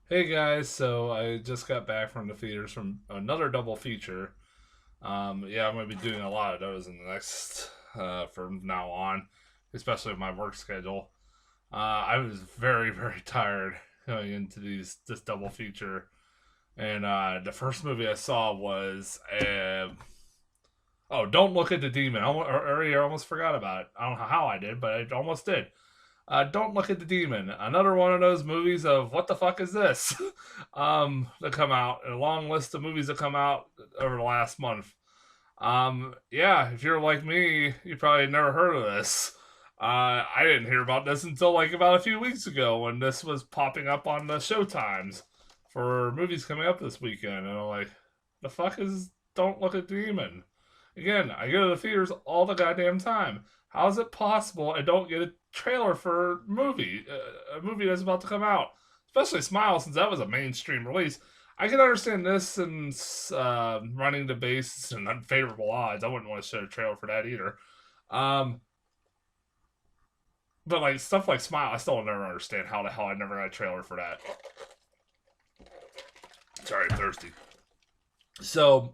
Hey guys, so I just got back from the theaters from another double feature. Yeah, I'm gonna be doing a lot of those in the next from now on, especially with my work schedule. I was very tired going into this double feature, and the first movie I saw was Don't Look at the Demon. I almost forgot about it. I don't know how I did, but I almost did. Don't Look at the Demon. Another one of those movies of what the fuck is this? That come out. A long list of movies that come out over the last month. Yeah, if you're like me, you probably never heard of this. I didn't hear about this until like about a few weeks ago when this was popping up on the showtimes for movies coming up this weekend, and I'm like, the fuck is Don't Look at the Demon? Again, I go to the theaters all the goddamn time. How is it possible I don't get a trailer for a movie that's about to come out? Especially Smile, since that was a mainstream release. I can understand this and running the base and unfavorable odds. I wouldn't want to show a trailer for that either. Um, but like stuff like Smile, I still never understand how the hell I never got a trailer for that. Sorry, I'm thirsty. So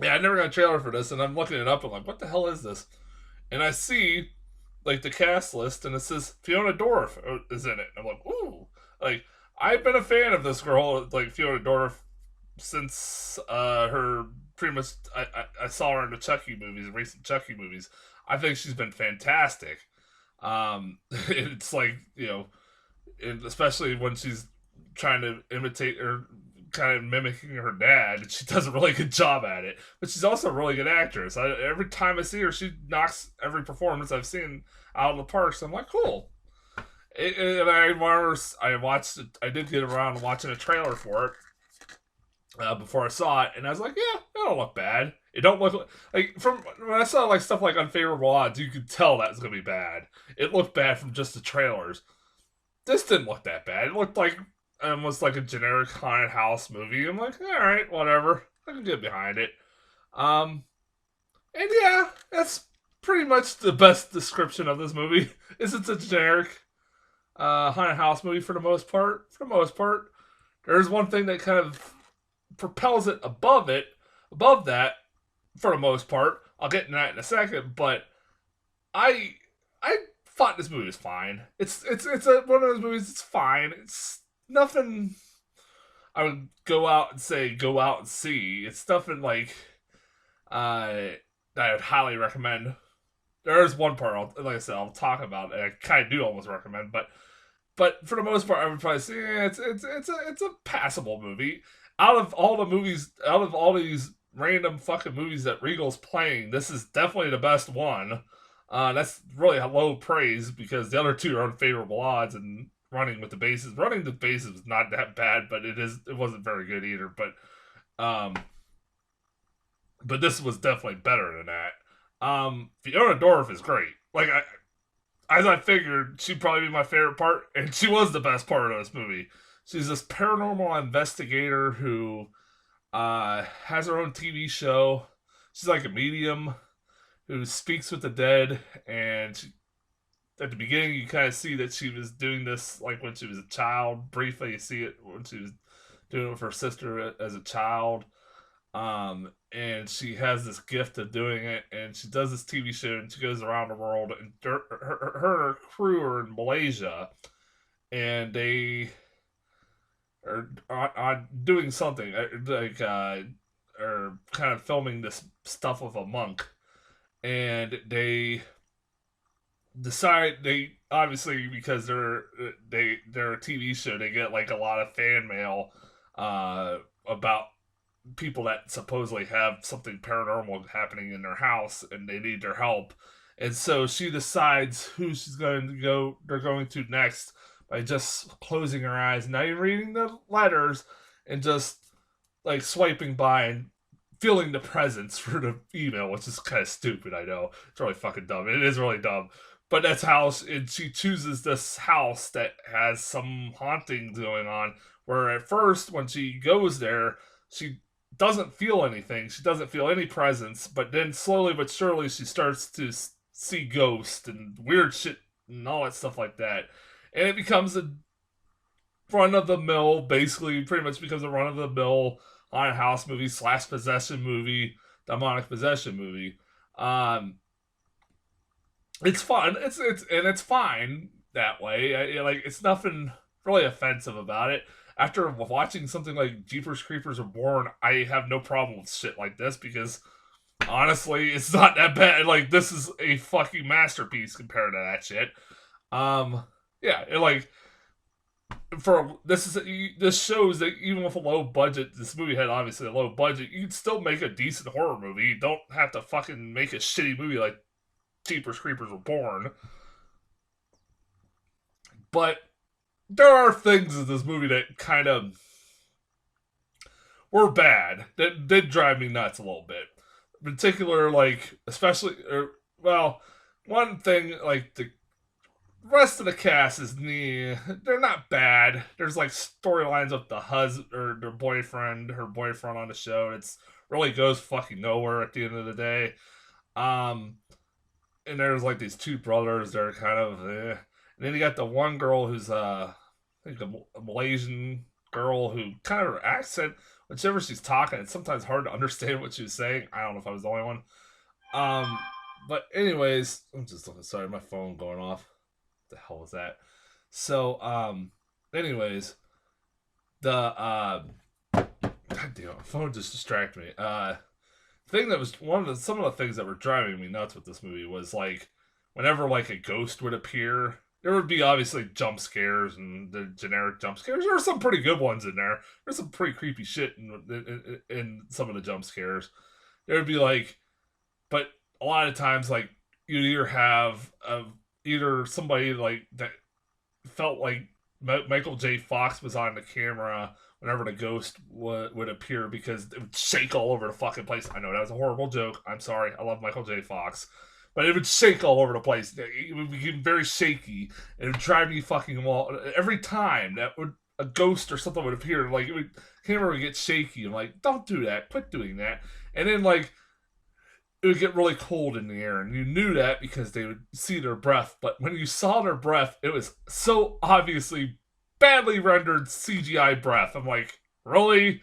yeah, I never got a trailer for this, and I'm looking it up. And I'm like, what the hell is this? And I see like the cast list, and it says Fiona Dorff is in it. And I'm like, ooh, like I've been a fan of this girl, like Fiona Dorff, since her pretty much. I saw her in the Chucky movies, recent Chucky movies. I think she's been fantastic. It's like especially when she's trying to imitate or kind of mimicking her dad, and she does a really good job at it. But she's also a really good actress. Every time I see her, she knocks every performance I've seen out of the park. So I'm like, cool. And I watched it. I did get around to watching a trailer for it before I saw it, and I was like, yeah, it don't look bad. It don't look like from when I saw like stuff like Unfavorable Odds, you could tell that was gonna be bad. It looked bad from just the trailers. This didn't look that bad. It looked like almost like a generic haunted house movie. I'm like, all right, whatever. I can get behind it. Um, and yeah, that's pretty much the best description of this movie. Is it's a generic haunted house movie for the most part. For the most part, there's one thing that kind of propels it above that for the most part. I'll get into that in a second, but I I thought this movie was fine. It's one of those movies. It's fine. It's nothing. I would go out and see. It's nothing like that I would highly recommend. There is one part, like I said, I'll talk about, and I kind of do almost recommend, but for the most part, I would probably say it's a passable movie. Out of all these random fucking movies that Regal's playing, this is definitely the best one. That's really a low praise because the other two are unfavorable odds, and running the bases was not that bad, but it wasn't very good either. Um, but this was definitely better than that. Fiona Dorff is great. As I figured, she'd probably be my favorite part, and she was the best part of this movie. She's this paranormal investigator who has her own TV show. She's like a medium who speaks with the dead, and at the beginning, you kind of see that she was doing this like when she was a child. Briefly, you see it when she was doing it with her sister as a child. And she has this gift of doing it, and she does this TV show, and she goes around the world, and her crew are in Malaysia, and they are doing something are kind of filming this stuff with a monk, and they decide they obviously because they're a TV show, they get like a lot of fan mail about people that supposedly have something paranormal happening in their house and they need their help. And so she decides who she's going to go they're going to next by just closing her eyes, not even reading the letters, and just like swiping by and feeling the presence for the email, which is kind of stupid. I know it's really fucking dumb. It is really dumb, but that's how she chooses this house that has some hauntings going on. Where at first, when she goes there, she doesn't feel anything. She doesn't feel any presence, but then slowly but surely she starts to see ghosts and weird shit and all that stuff like that. And it becomes a run of the mill, basically, pretty much becomes a run of the mill haunted house movie / possession movie, demonic possession movie. Um, it's fun. It's fine that way. Like it's nothing really offensive about it. After watching something like Jeepers Creepers Reborn, I have no problem with shit like this because honestly, it's not that bad. Like this is a fucking masterpiece compared to that shit. Yeah, like for this shows that even with a low budget, this movie had obviously a low budget. You can still make a decent horror movie. You don't have to fucking make a shitty movie like Jeepers Creepers Reborn. But there are things in this movie that kind of were bad. That did drive me nuts a little bit. In particular, like, especially, well, one thing, like, the rest of the cast is, they're not bad. There's, like, storylines with the husband, or her boyfriend on the show. It's really goes fucking nowhere at the end of the day. And there's, like, these two brothers that are kind of, And then you got the one girl who's, I think a Malaysian girl who kind of her accent, whichever she's talking, it's sometimes hard to understand what she was saying. I don't know if I was the only one. But anyways, I'm just looking. Sorry, my phone going off. What the hell was that? So, anyways, the God damn, my phone just distracted me. Thing that was some of the things that were driving me nuts with this movie was like whenever like a ghost would appear, there would be obviously jump scares and the generic jump scares. There were some pretty good ones in there. There's some pretty creepy shit in some of the jump scares. There would be like, but a lot of times like you'd either have either somebody like that felt like Michael J. Fox was on the camera whenever the ghost would appear because it would shake all over the fucking place. I know that was a horrible joke. I'm sorry. I love Michael J. Fox. But it would shake all over the place. It would become very shaky. It would drive me fucking wild. Every time that a ghost or something would appear, like camera would get shaky. I'm like, don't do that. Quit doing that. And then like it would get really cold in the air, and you knew that because they would see their breath. But when you saw their breath, it was so obviously badly rendered CGI breath. I'm like, really?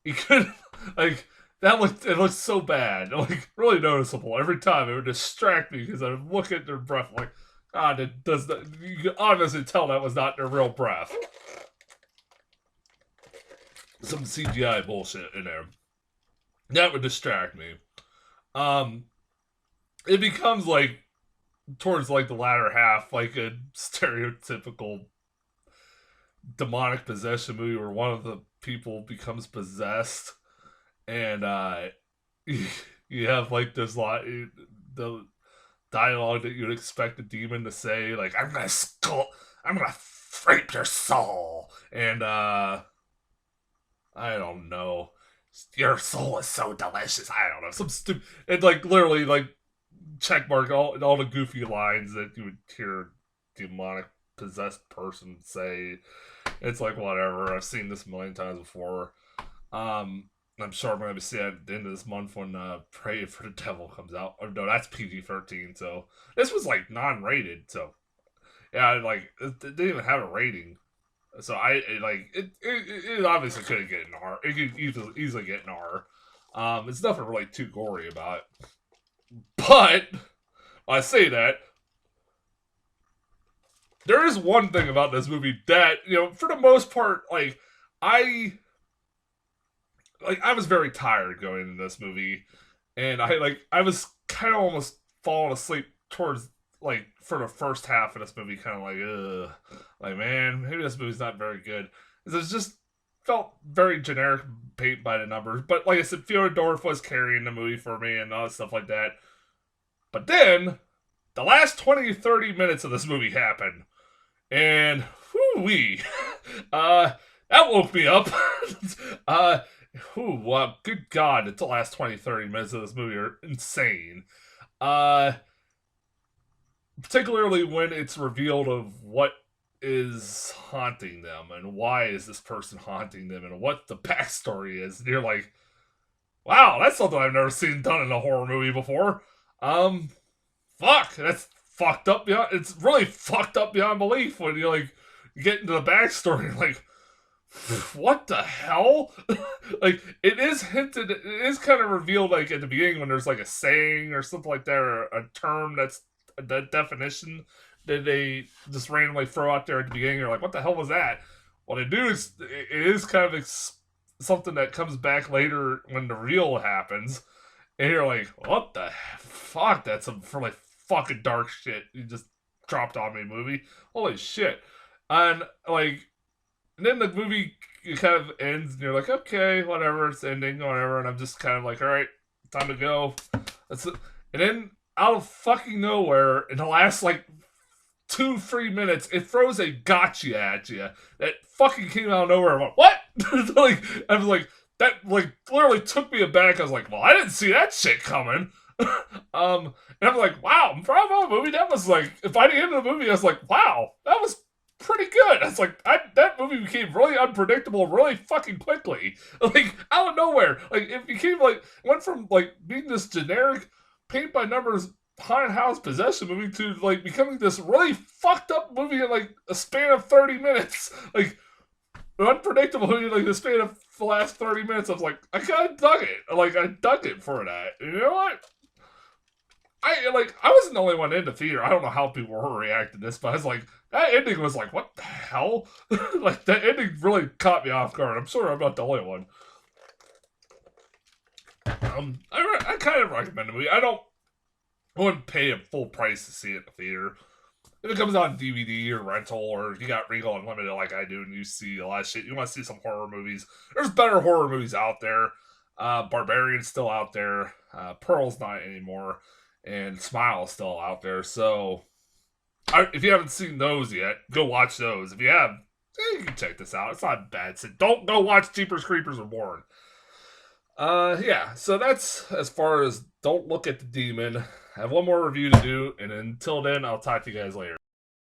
You could like. It looked so bad, like really noticeable. Every time it would distract me because I would look at their breath like, God, it does that. You can obviously tell that was not their real breath. Some CGI bullshit in there. That would distract me. It becomes like towards like the latter half, like a stereotypical demonic possession movie where one of the people becomes possessed. And you have like this lot the dialogue that you'd expect a demon to say, like I'm gonna rape your soul, and I don't know, your soul is so delicious. I don't know, some stupid, and like literally like checkmark all the goofy lines that you would hear a demonic possessed person say. It's like whatever. I've seen this a million times before. I'm sure I'm going to see it at the end of this month when Pray for the Devil comes out. Oh, no, that's PG-13, so... This was, like, non-rated, so... Yeah, like, it didn't even have a rating. So, it obviously couldn't get an R. It could easily get an R. It's nothing really too gory about it. But, I say that, there is one thing about this movie that, for the most part, like, I was very tired going into this movie, and I was kind of almost falling asleep towards like for the first half of this movie, kind of like, ugh, like man, maybe this movie's not very good. It just felt very generic, paint by the numbers. But like I said, Fiona Dorff was carrying the movie for me and all that stuff like that. But then the last 20-30 minutes of this movie happened, and whoo-wee, that woke me up. Good God, the last 20-30 minutes of this movie are insane. Particularly when it's revealed of what is haunting them and why is this person haunting them and what the backstory is. And you're like, wow, that's something I've never seen done in a horror movie before. Fuck, that's fucked up beyond, it's really fucked up beyond belief when you're like, you get into the backstory, and like, what the hell? Like, it is hinted, it is kind of revealed, like, at the beginning when there's, like, a saying or something like that, or a term that's a definition that they just randomly throw out there at the beginning. You're like, what the hell was that? What they do is, it is kind of something that comes back later when the reveal happens. And you're like, what the fuck? That's some really fucking dark shit you just dropped on me, movie. Holy shit. And, like, and then the movie kind of ends, and you're like, okay, whatever, it's ending, whatever. And I'm just kind of like, all right, time to go. That's it. And then out of fucking nowhere, in the last like 2-3 minutes, it throws a gotcha at you that fucking came out of nowhere. I'm like, what? Like, I was like, that like literally took me aback. I was like, well, I didn't see that shit coming. And I'm like, wow, bravo, movie. That was like, by the end of the movie, I was like, wow, that was pretty good. I was like, that movie became really unpredictable really fucking quickly. Like, out of nowhere. Like, it became like, went from like being this generic paint by numbers haunted house possession movie to like becoming this really fucked up movie in like a span of 30 minutes. Like, unpredictable movie in like the span of the last 30 minutes. I was like, I kind of dug it. Like, I dug it for that. You know what? I wasn't the only one in the theater. I don't know how people were reacting to this, but I was like, that ending was like, what the hell? Like, that ending really caught me off guard. I'm sure I'm not the only one. I kind of recommend the movie. I wouldn't pay a full price to see it in the theater. If it comes out on DVD or rental, or if you got Regal Unlimited like I do and you see a lot of shit, you want to see some horror movies, there's better horror movies out there. Barbarian's still out there. Pearl's not anymore. And Smile's still out there. So, if you haven't seen those yet, go watch those. If you have, you can check this out. It's not bad. So don't go watch Jeepers Creepers Reborn. Yeah, so that's as far as Don't Look at the Demon. I have one more review to do, and until then, I'll talk to you guys later.